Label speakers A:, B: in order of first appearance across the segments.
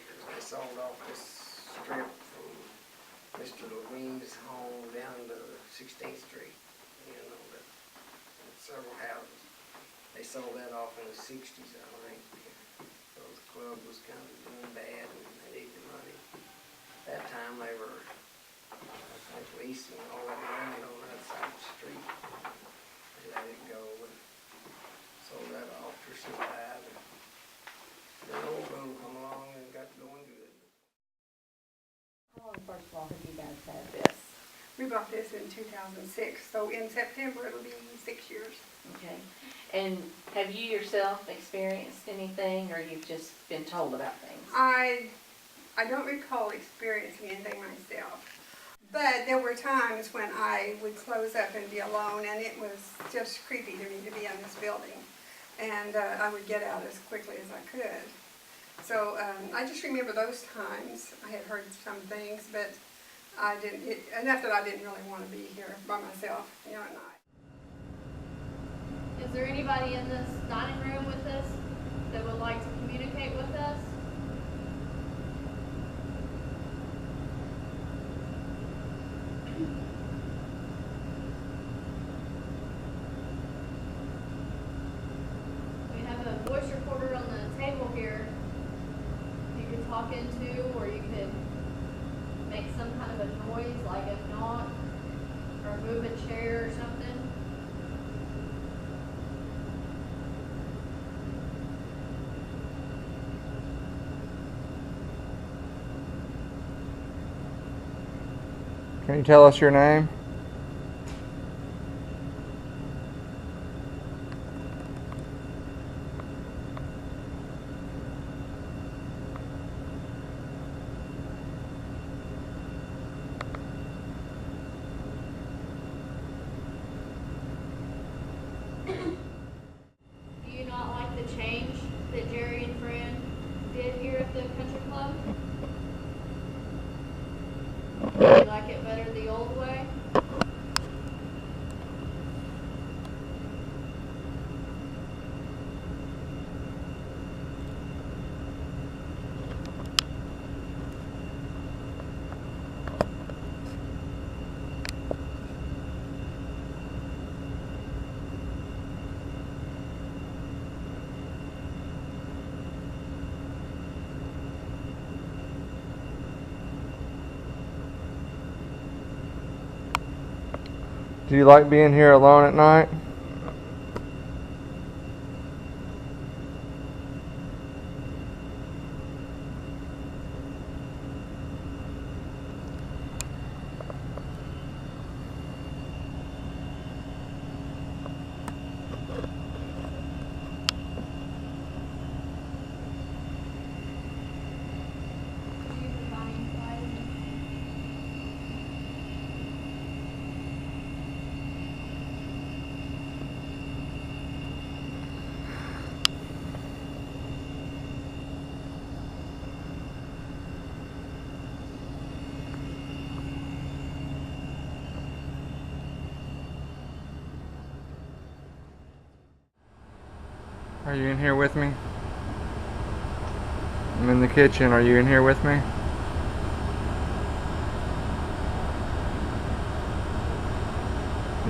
A: They sold off this strip from Mr. Lewine's home down to 16th Street, that's several houses. They sold that off in the 60s, I think. So the club was kind of doing bad and they needed the money. At that time they were, I think, leasing all that land on that side of the street. They let it go and sold that off for some time. Then old boom come along and got going good.
B: How long, first of all, have you guys had this?
C: We bought this in 2006, so in September it'll be 6 years.
B: Okay. And have you yourself experienced anything, or you've just been told about things?
C: I don't recall experiencing anything myself, but there were times when I would close up and be alone, and it was just creepy to me to be in this building. And I would get out as quickly as I could. So I just remember those times. I had heard some things, but I didn't, enough that I didn't really want to be here by myself, at night.
D: Is there anybody in this dining room with us that would like to communicate with us? We have a voice recorder on the table here you could talk into, or you could make some kind of a noise, like a knock, or move a chair or something.
E: Can you tell us your name?
D: Do you not like the change that Jerry and Fran did here at the country club? Do you like it better the old way?
E: Do you like being here alone at night?
D: Do you put on inside?
E: Are you in here with me? I'm in the kitchen. Are you in here with me?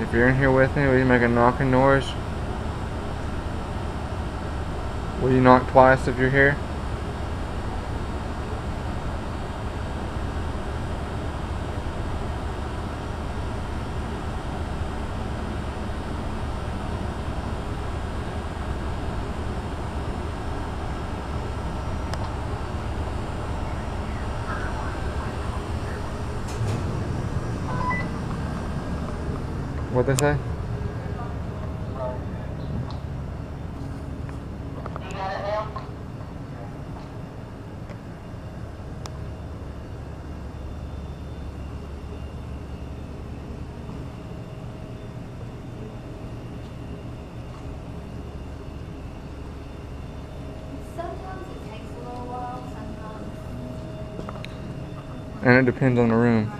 E: If you're in here with me, will you make a knocking noise? Will you knock twice if you're here? What'd they say?
D: Sometimes it takes a little while, sometimes.
E: And it depends on the room.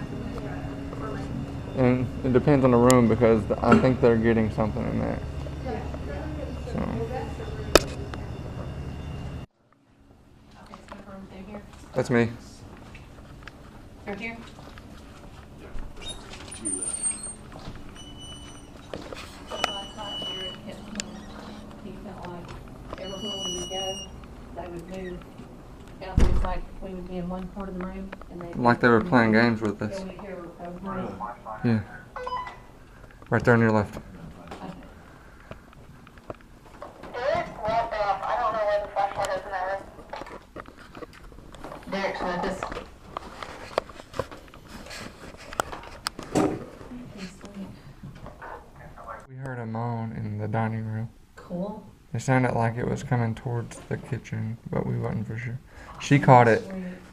E: And it depends on the room because I think they're getting something in there. So That's me.
B: Right here? Last night, Jared kept saying he felt like everywhere we would go, they would move. It was like we would be in one part of the room and they.
E: Like they were playing games with us.
B: Yeah, we'd hear over.
E: Yeah. Right there on your left.
F: I don't know where the flashlight is in that room.
B: Derek's with us.
E: We heard a moan in the dining room.
B: Cool.
E: It sounded like it was coming towards the kitchen, but we wasn't for sure. She caught it.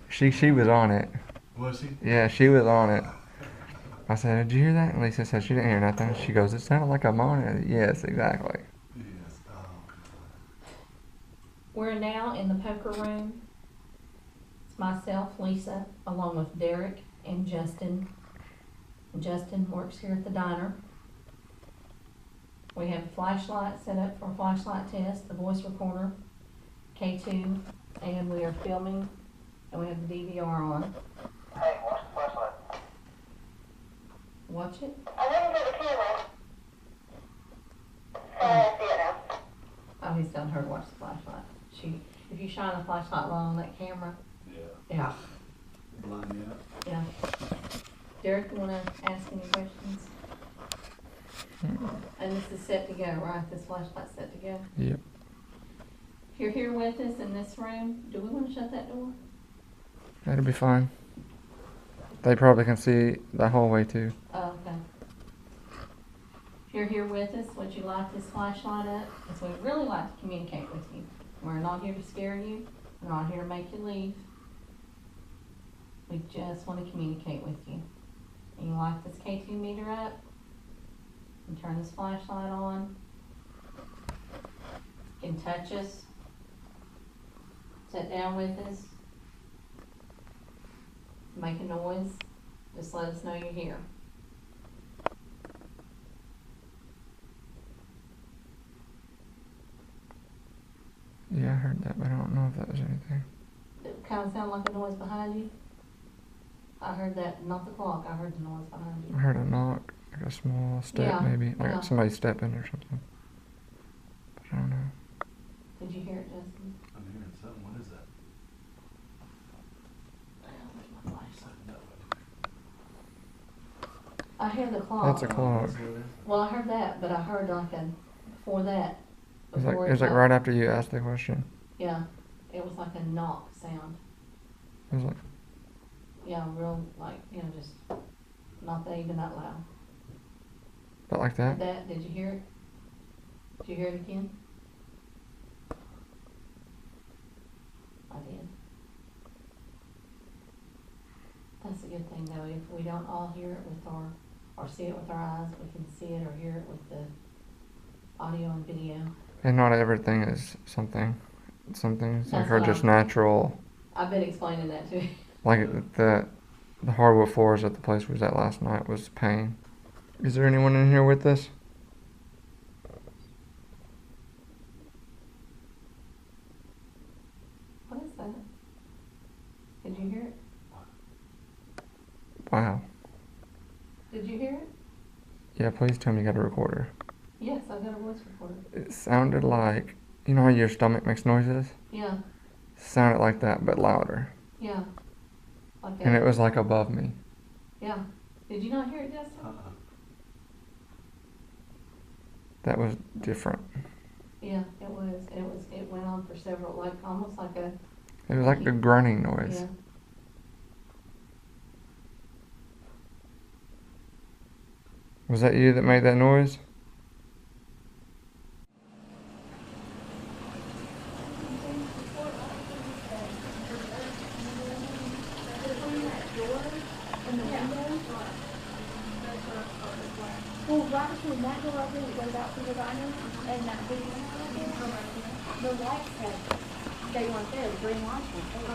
E: She was on it.
G: Was he?
E: Yeah, she was on it. I said, "Did you hear that?" And Lisa said she didn't hear nothing. She goes, "It sounded like a moan." I said, yes, exactly.
G: Yes.
B: We're now in the poker room. It's myself, Lisa, along with Derek and Justin. Justin works here at the diner. We have a flashlight set up for a flashlight test, the voice recorder, K2, and we are filming, and we have the DVR on.
F: Hey, watch the flashlight.
B: Watch it.
F: I didn't get the camera. I see it now.
B: Oh, he's telling her to watch the flashlight. If you shine a flashlight low on that camera, yeah.
G: Blind me out.
B: Yeah. Derek, you wanna ask any questions? And this is set to go, right? This flashlight's set to go?
E: Yep.
B: If you're here with us in this room, do we wanna shut that door?
E: That'll be fine. They probably can see the hallway too.
B: Oh, okay. If you're here with us, would you light this flashlight up? Because we'd really like to communicate with you. We're not here to scare you. We're not here to make you leave. We just want to communicate with you. And you light this K2 meter up and turn this flashlight on. You can touch us. Sit down with us. Make a noise. Just let us know you're here.
E: Yeah, I heard that, but I don't know if that was anything.
B: It kind of sounded like a noise behind you. I heard that, not the clock, I heard the noise behind
E: I
B: you.
E: heard a knock, like a small step
B: Yeah,
E: maybe, like
B: yeah.
E: somebody stepping or something. But I don't know.
B: Did you hear it, Justin?
G: I'm hearing something. What is that?
B: I hear the clock.
E: That's a clock.
B: Well, I heard that, but I heard like before that.
E: It was
B: before
E: like
B: got-
E: right after you asked the question.
B: Yeah, it was like a knock sound.
E: It was like,
B: Yeah, real, like, just not even that loud.
E: but like that.
B: Did you hear it? Did you hear it again? I did. That's a good thing though, if we don't all hear it with or see it with our eyes, we can see it or hear it with the audio and video.
E: And not everything is something. Some things like
B: That's
E: are
B: what
E: just
B: I'm-
E: natural.
B: I've been explaining that to you.
E: Like the hardwood floors at the place we was at last night was pain. Is there anyone in here with us?
B: What is that? Did you hear it?
E: Wow.
B: Did you hear it?
E: Yeah, please tell me you got a recorder.
B: Yes, I've got a voice recorder.
E: It sounded like, you know how your stomach makes noises?
B: Yeah,
E: Sounded like that, but louder.
B: yeah. Like
E: And
B: that.
E: it was like above me.
B: Yeah. Did you not hear it, Justin?
E: That was different.
B: Yeah, it was. It went on for several, like almost like a.
E: It was like a grunting noise.
B: Yeah.
E: Was that you that made that noise?
H: Well, right between that door open, it goes out to the diner, and that big one right there, the lights had, they weren't there, the green lights weren't there.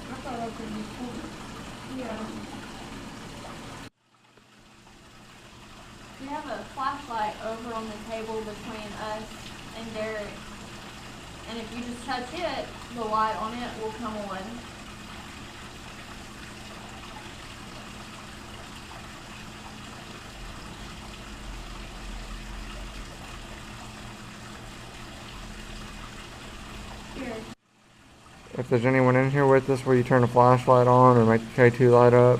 H: I thought I was in the corner. Yeah.
D: We have a flashlight over on the table between us and Derek. And if you just touch it, the light on it will come on.
H: Here.
E: If there's anyone in here with us, will you turn the flashlight on or make the K2 light up?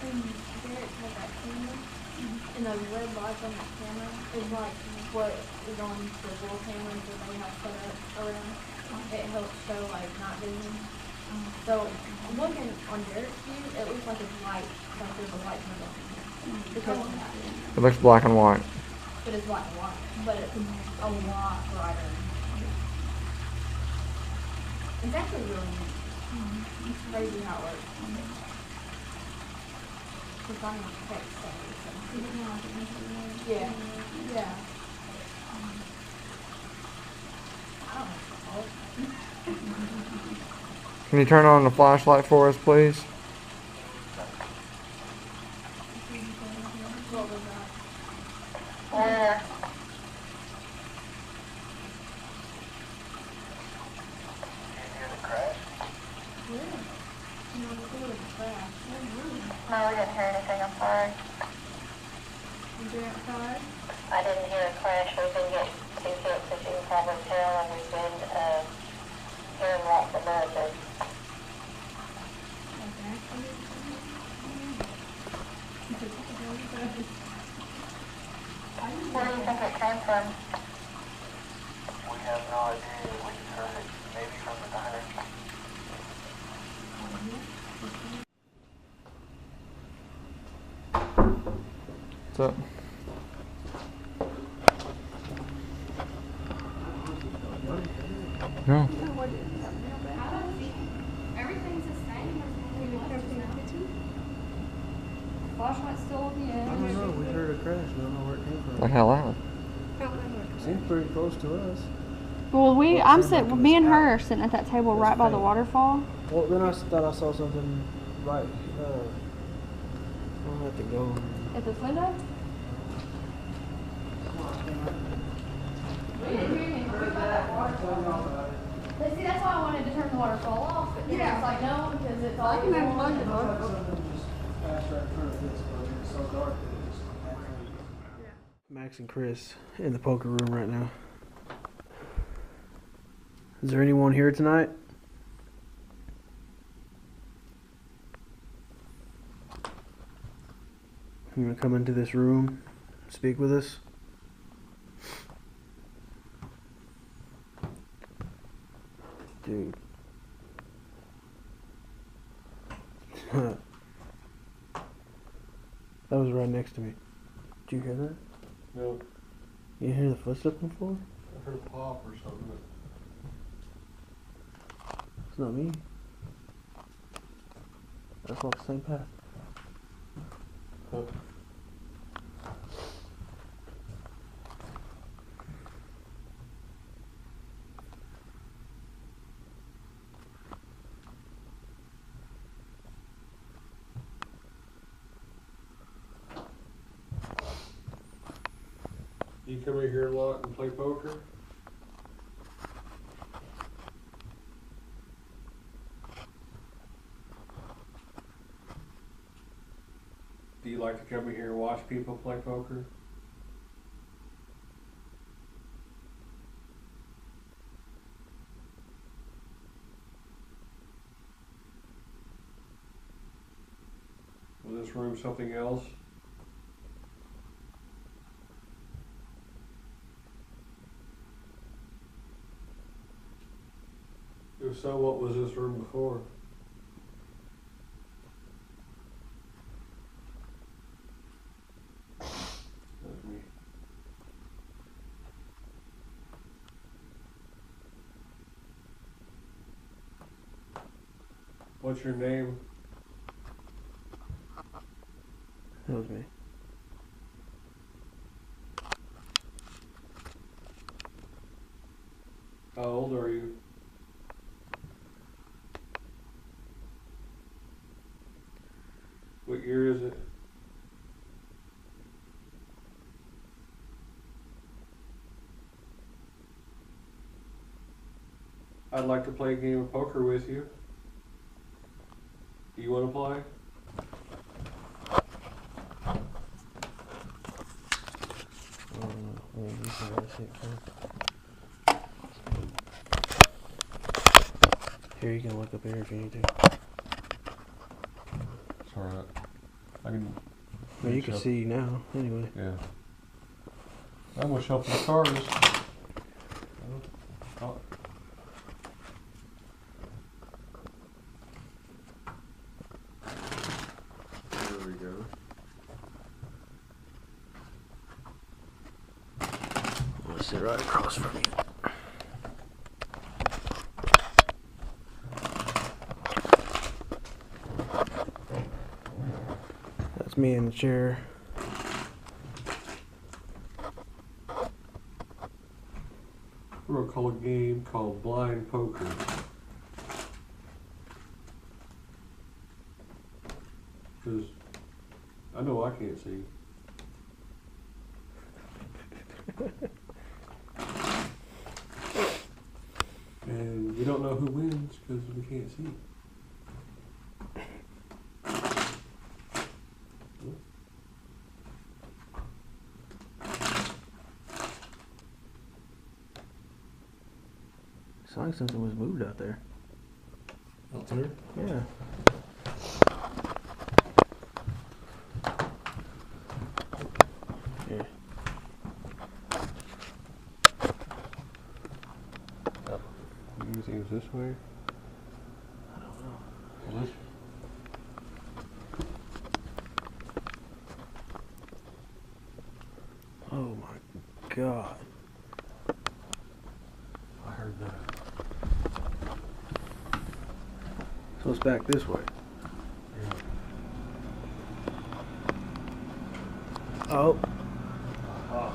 H: Derek has that camera.
D: And those red lights on that camera is like what is on the little cameras that they have set up around. It helps show like night vision. So looking on Derek's view, it looks like it's light, like there's a light turned on. Because
E: It looks black and white.
D: it is black and white, but it's a lot brighter. It's actually really neat. It's crazy how it works. It's on my face, so. Yeah, yeah. I don't know.
E: Can you turn on the flashlight for us, please?
D: What was that?
F: Did you hear the crash?
D: Yeah. You know, it's a little crash.
F: No, we didn't hear anything, I'm sorry.
D: You been outside?
F: I didn't hear a crash. We've been getting two hits, as you can probably tell, and we've been hearing lots of noises. Where do you think it came from? We have no idea. We just heard it maybe from the diner.
E: What's up? No.
D: Everything's the same. Flashlight's still on the
I: I
D: edge.
I: don't know, we heard a crash, we don't know where it came
E: The
I: from.
E: hell out.
I: Seems pretty close to us.
H: Well,
I: Well,
H: I'm
I: it sounded
H: sitting,
I: like it
H: me
I: was
H: and her
I: out.
H: are sitting at that table
I: It was
H: right by the
I: faint.
H: waterfall.
I: Well, then I thought I saw something right, I'll have to go.
D: At this window? We didn't hear anything. We got that waterfall. But see, that's why I wanted to turn the waterfall off, but then it's like, no, because it's all.
C: I can unplug it.
I: Something just passed right in front of this, but it's so dark that it just naturally. Max and Chris in the poker room right now. Is there anyone here tonight? You want to come into this room, speak with us? Dude. That was right next to me. Did you hear that?
G: No,
I: You didn't hear the footsteps on the floor?
G: I heard a pop or something.
I: It's not me. I just walked the same path.
G: Huh. You come in here a lot and play poker? Do you like to come in here and watch people play poker? Was this room something else? If so, what was this room before? That's me. What's your name?
I: That was me.
G: How old are you? What year is it? I'd like to play a game of poker with you. Do you want to play?
I: Here, you can look up here if you need to.
G: It's alright. I can.
I: Well, you can see now, anyway.
G: Yeah. I'm gonna shuffle the cards. Oh. There we go.
I: I'm gonna sit right across from you. That's me in the chair.
G: We're gonna call a game called blind poker. Because I know I can't see. And we don't know who wins because we can't see.
I: It's like something was moved out there.
G: Out there?
I: Yeah. Yeah.
G: You think it's this way?
I: I don't know.
G: This?
I: Oh my God.
G: I heard that.
I: So it's back this way.
G: Yeah.
I: Oh. I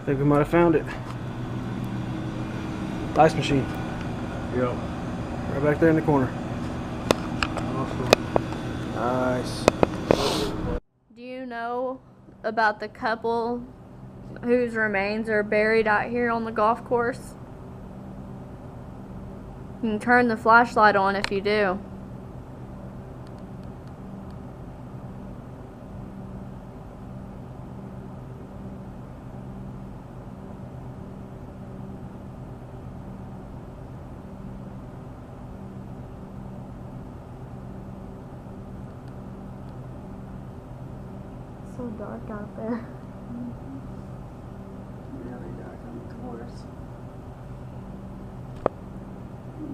I: think we might have found it. Ice machine.
G: Yep.
I: Right back there in the corner.
G: Awesome.
I: Nice.
D: Do you know about the couple whose remains are buried out here on the golf course? You can turn the flashlight on if you do. So dark out there.
B: Really dark on the course.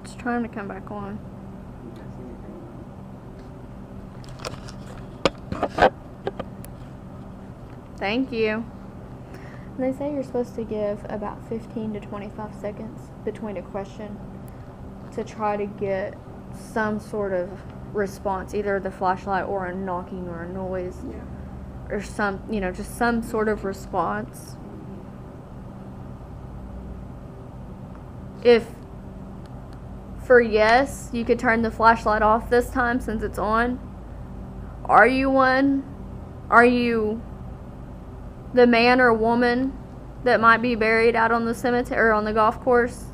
D: It's trying to come back on. Thank you. They say you're supposed to give about 15 to 25 seconds between a question to try to get some sort of response, either the flashlight or a knocking or a noise.
C: Yeah.
D: Or some, just some sort of response. If for yes, you could turn the flashlight off this time since it's on. Are you one? Are you the man or woman that might be buried out on the cemetery or on the golf course?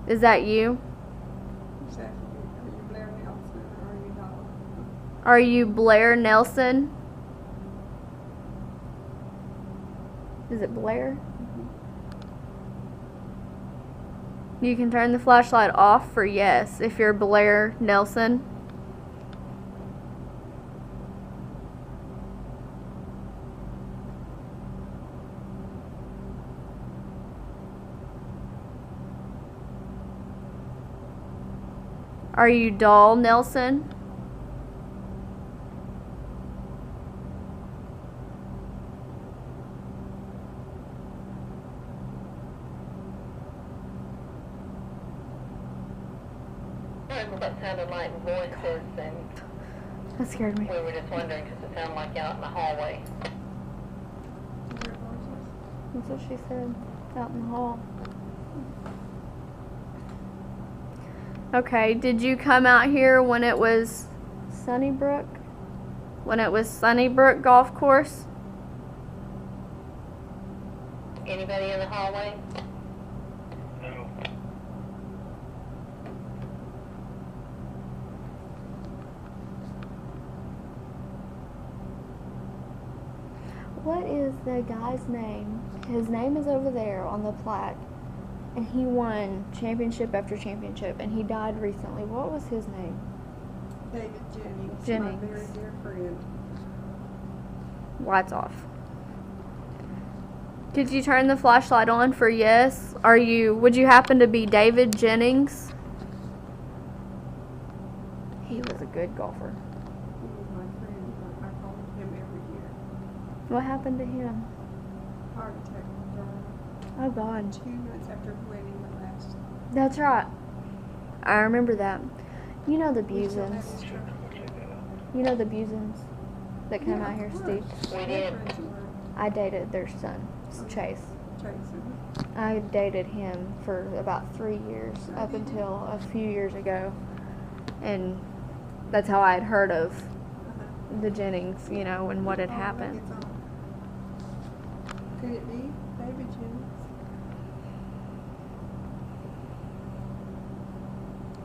D: Is that you?
C: Exactly. Are you Blair Nelson or are you not?
D: Are you Blair Nelson? Is it Blair? You can turn the flashlight off for yes if you're Blair Nelson. Are you Doll Nelson?
F: That sounded like voices, and
D: That scared me.
F: we were just wondering because it sounded like out in the hallway.
D: That's what she said, out in the hall. Okay, did you come out here when it was Sunnybrook? When it was Sunnybrook Golf Course?
F: Anybody in the hallway?
J: No.
H: what is the guy's name? His name is over there on the plaque, and he won championship after championship, and he died recently. What was his name?
C: David Jennings,
H: Jennings.
C: my very dear friend.
H: Lights off. Did you turn the flashlight on for yes? Would you happen to be David Jennings? He was a good golfer.
C: He was my friend. I called him every year.
H: What happened to him?
C: Heart attack.
H: Oh God.
C: 2 months after winning the last.
H: That's right. I remember that. You know the
C: We still have
H: Busins.
C: his trophy.
H: You know the Busins that come out here,
C: of
H: Steve?
C: course.
F: We
C: They're
F: did.
C: friends of mine.
H: I dated their son, Chase.
C: Chase.
H: I dated him for about 3 years, up until a few years ago. And that's how I had heard of the Jennings, you know, and what had happened.
C: Could it be David Jennings?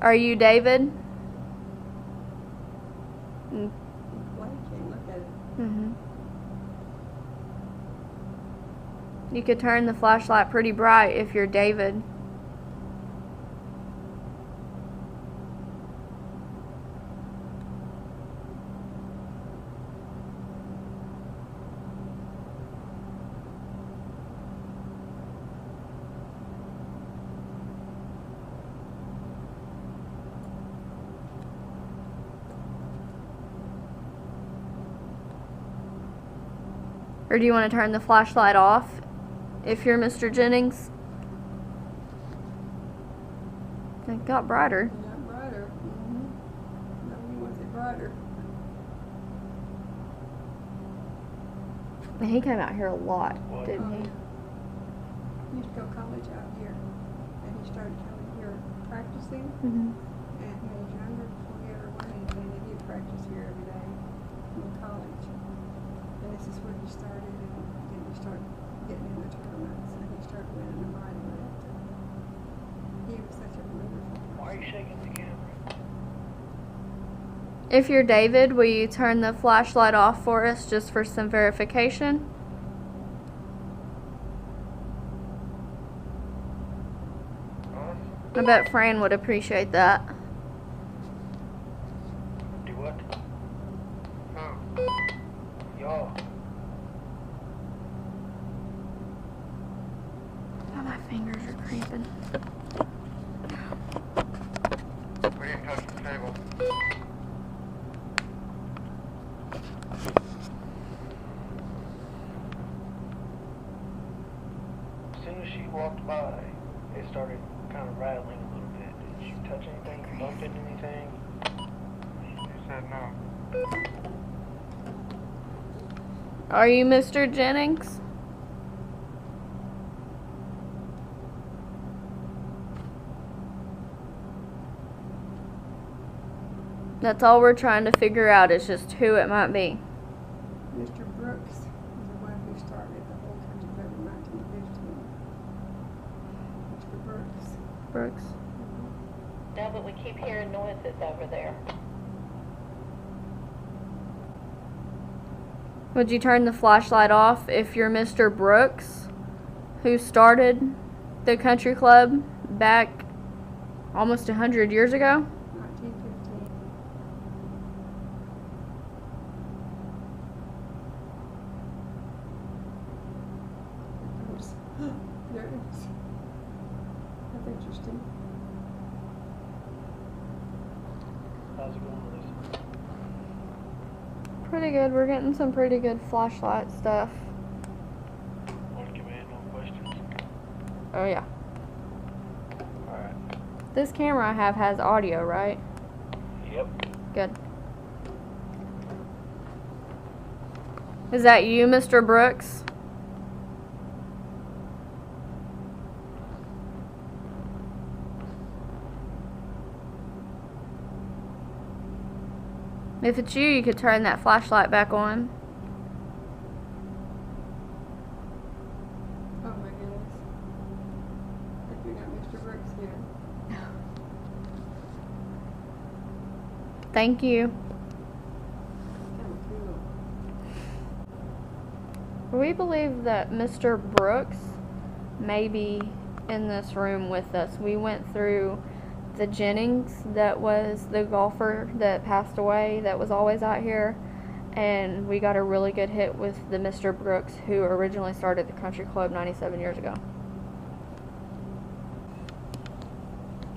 H: Are you David?
C: Blake can't look at it.
H: Mm-hmm. You could turn the flashlight pretty bright if you're David. Or do you want to turn the flashlight off if you're Mr. Jennings? It got brighter.
C: It got brighter. Mm-hmm. No, he wants it brighter.
H: And he came out here a lot, didn't he?
C: He used to go to college out here, and he started coming here practicing.
H: Mm-hmm.
C: And when he was younger, before he ever won anything, and he'd practice here every day in college. And this is where he started, and then he started getting in the tournaments, and he started winning them right away. He was such a wonderful person.
J: Why are you shaking the camera?
H: If you're David, will you turn the flashlight off for us just for some verification? I bet Fran would appreciate that.
J: Do what? Y'all.
H: Oh, my fingers are creeping.
J: We didn't touch the table. As soon as she walked by, it started kind of rattling a little bit. Did you touch anything? Bump into anything? She said no.
H: Are you Mr. Jennings? That's all we're trying to figure out is just who it might be.
C: Mr. Brooks was the one who started the whole country club in 1915. Mr. Brooks.
H: Brooks.
F: No, but we keep hearing noises over there.
H: Would you turn the flashlight off if you're Mr. Brooks, who started the country club back almost 100 years ago?
C: 1915. There it is. That's interesting.
J: How's it going, Lisa?
H: Pretty good. We're getting some pretty good flashlight stuff.
J: Want to command no questions?
H: Oh, yeah.
J: Alright.
H: This camera I have has audio, right?
J: Yep.
H: Good. Is that you, Mr. Brooks? If it's you, you could turn that flashlight back on.
C: Oh my goodness. If you got Mr. Brooks here.
H: Thank you.
C: Kind of cool.
H: We believe that Mr. Brooks may be in this room with us. We went through the Jennings, that was the golfer that passed away, that was always out here, and we got a really good hit with the Mr. Brooks who originally started the country club 97 years ago.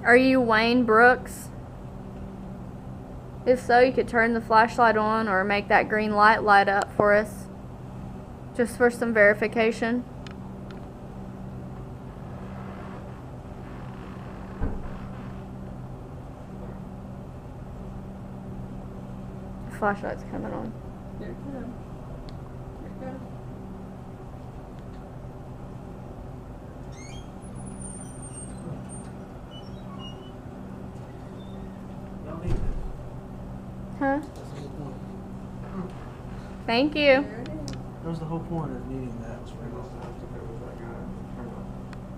H: Are you Wayne Brooks? If so, you could turn the flashlight on or make that green light light up for us, just for some verification. The flashlight's coming on.
C: Here it comes. Here it goes.
I: Y'all need this.
H: Huh?
I: That's the whole point.
H: Thank you.
C: There it is.
I: That was the whole point of needing that.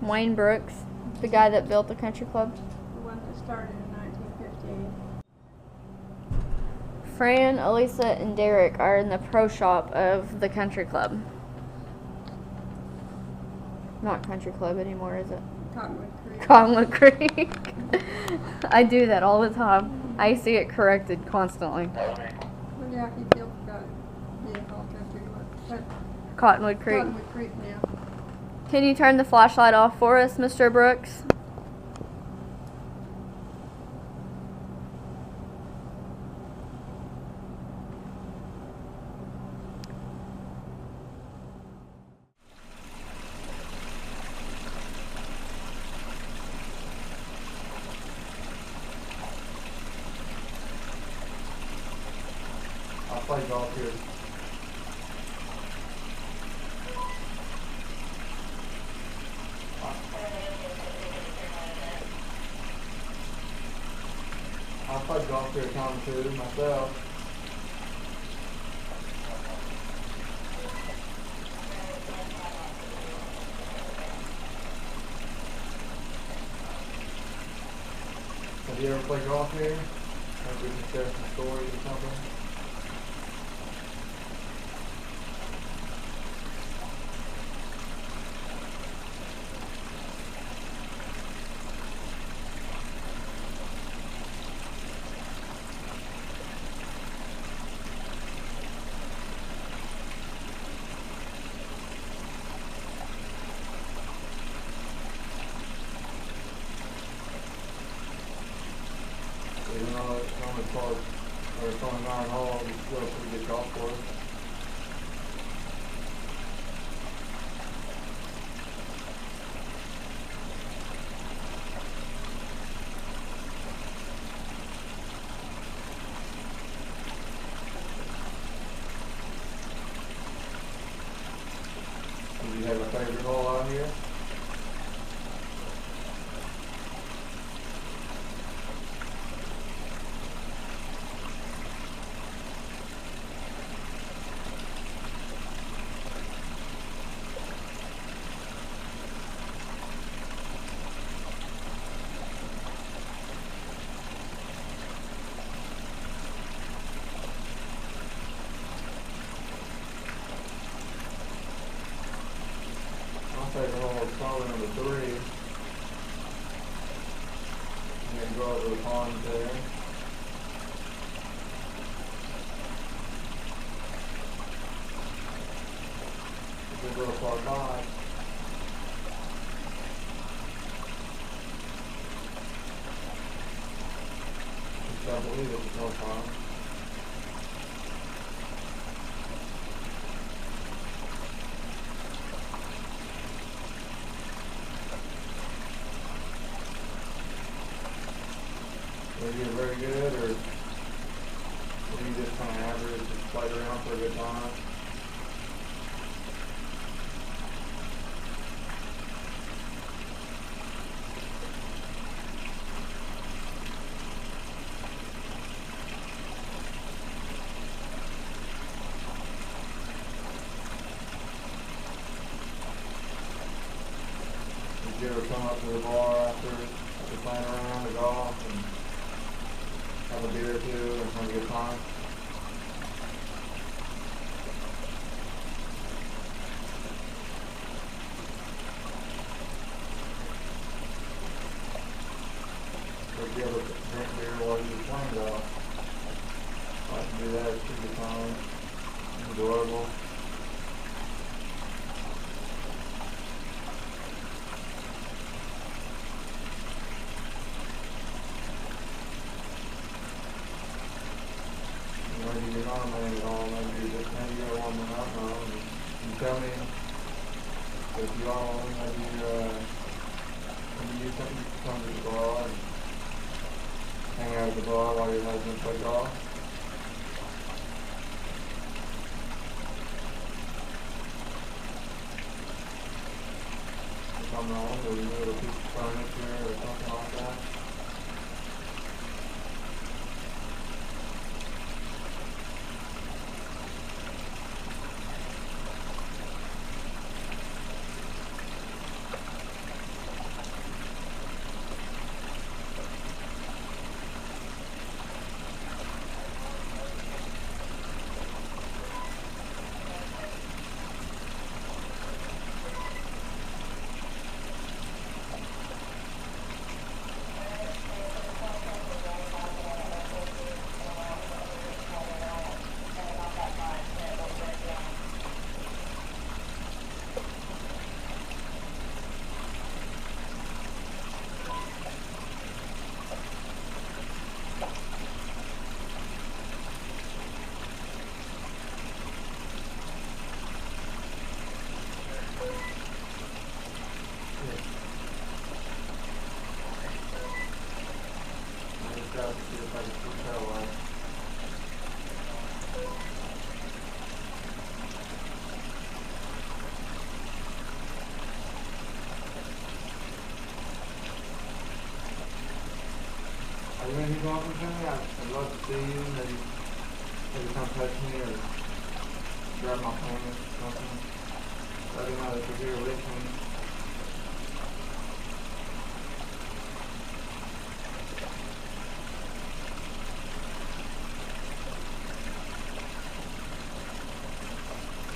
H: Wayne Brooks, the guy that built the country club.
C: The one that started in 1958.
H: Fran, Elisa, and Derek are in the pro shop of the country club. Not country club anymore, is it?
C: Cottonwood Creek.
H: Cottonwood Creek. I do that all the time. I see it corrected constantly.
C: Well, yeah, he still got it being called Country Club. But
H: Cottonwood Creek.
C: Cottonwood Creek now.
H: Can you turn the flashlight off for us, Mr. Brooks?
E: I play golf here. I play golf here time too myself. Have you ever played golf here? Maybe we can share some stories or something. You know, it's only close, or it's only 9 holes, it's still a pretty good golf course. Do you have a favorite hole out here? My favorite hole is probably number 3. And then go over the pond there. It's a little far by. Just don't believe it's no time. Were you very good, or were you just kind of average, just played around for a good time? Did you ever come up to the bar after playing around the golf and have a beer or two and have a good time? be able to drink beer while your flames off. I can do that, it's pretty fun. Enjoyable. Maybe you're not a man at all, maybe you're a woman, I don't know. You tell me if you are a woman, maybe you think you can come to the bar and hang out at the bar while your husband plays golf. If I'm wrong, or you need a piece of furniture or something like that. Are you in here talking to me? I'd love to see you. Maybe come touch me or grab my pants or something. Let me know that you're here with me.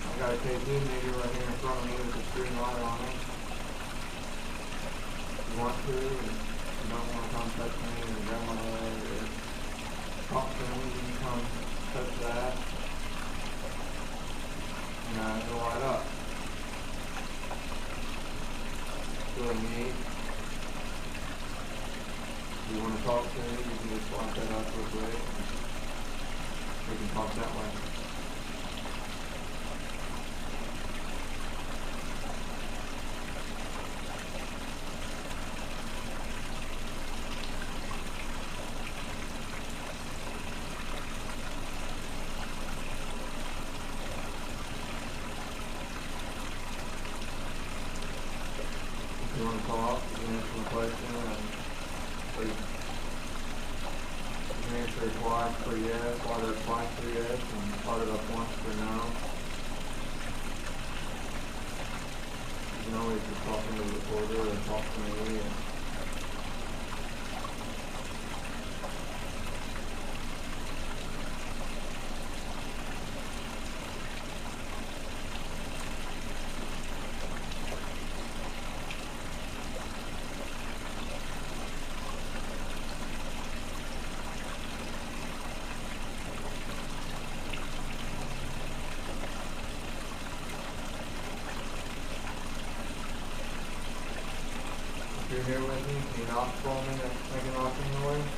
E: I got a KZ meter right here in front of me with the screen light on it. If you want to, and you don't want to come touch me or grab my leg or talk to me, you can come touch that. And it'll light up. It's really neat. If you want to talk to me, you can just light that up real quick. We can talk that way. If you want to talk, you can answer my question, and please. You can answer it twice for yes, light it up twice for yes, and light it up once for no. You can always just talk into the recorder or talk to me. If you're here with me, can you knock for me? Make a knocking noise.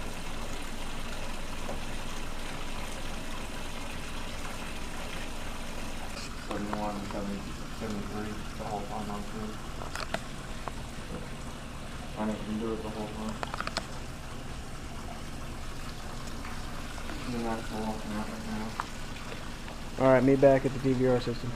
E: So you want 73 the whole time I'm through. I can do it the whole time. And then that's walking out right now.
I: Alright, meet back at the DVR system.